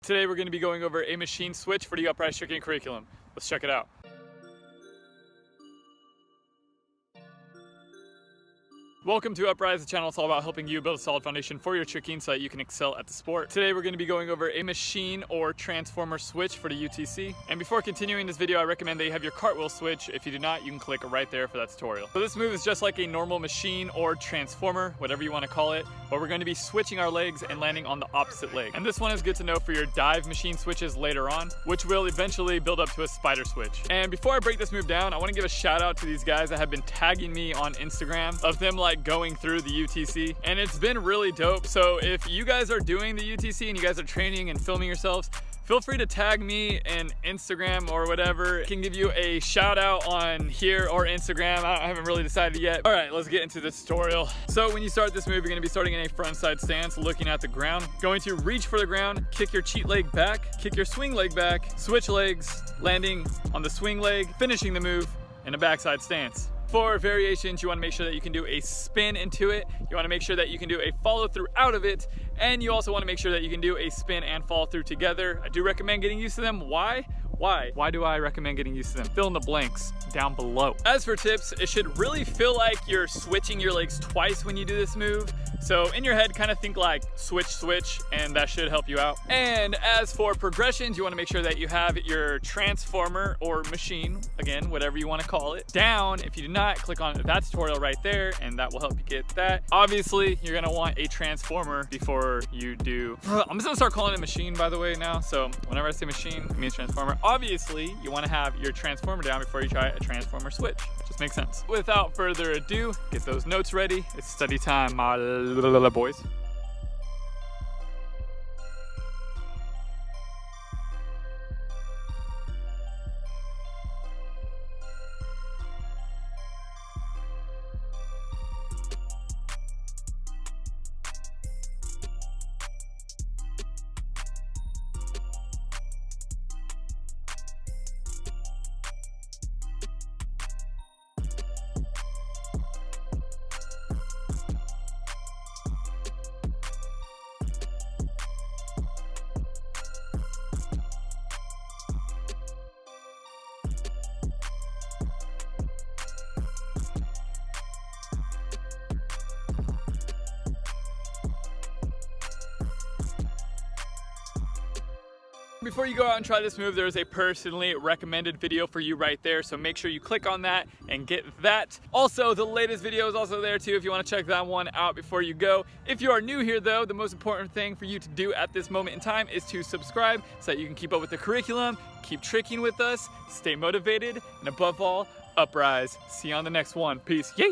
Today we're going to be going over a machine switch for the Upraiz Tricking curriculum. Let's check it out. Welcome to Upraiz, the channel. It's all about helping you build a solid foundation for your tricking so that you can excel at the sport. Today we're going to be going over a machine or transformer switch for the UTC. And before continuing this video, I recommend that you have your cartwheel switch. If you do not, you can click right there for that tutorial. So this move is just like a normal machine or transformer, whatever you want to call it, but we're going to be switching our legs and landing on the opposite leg. And this one is good to know for your dive machine switches later on, which will eventually build up to a spider switch. And before I break this move down, I want to give a shout out to these guys that have been tagging me on Instagram of them going through the UTC, and it's been really dope. So if you guys are doing the UTC and you guys are training and filming yourselves, feel free to tag me in Instagram or whatever. I can give you a shout out on here or Instagram. I haven't really decided yet. All right, let's get into the tutorial. So when you start this move, you're gonna be starting in a front side stance, looking at the ground. Going to reach for the ground, kick your cheat leg back, kick your swing leg back, switch legs, landing on the swing leg, finishing the move in a backside stance. For variations, you want to make sure that you can do a spin into it. You want to make sure that you can do a follow through out of it. And you also want to make sure that you can do a spin and follow through together. I do recommend getting used to them. Why? Why do I recommend getting used to them? Fill in the blanks down below. As for tips, it should really feel like you're switching your legs twice when you do this move. So in your head, kind of think like switch, switch, and that should help you out. And as for progressions, you want to make sure that you have your transformer or machine, again, whatever you want to call it, down. If you do not, click on that tutorial right there, and that will help you get that. Obviously, you're gonna want a transformer before you do. I'm just gonna start calling it machine, by the way, now. So whenever I say machine, it means transformer. Obviously, you want to have your transformer down before you try a transformer switch. Just makes sense. Without further ado, get those notes ready. It's study time, my little boys. Before you go out and try this move, there's a personally recommended video for you right there, so make sure you click on that and get that. Also, the latest video is also there too if you want to check that one out before you go. If you are new here though, the most important thing for you to do at this moment in time is to subscribe so that you can keep up with the curriculum, keep tricking with us, stay motivated, and above all, Upraiz. See you on the next one. Peace. Yay!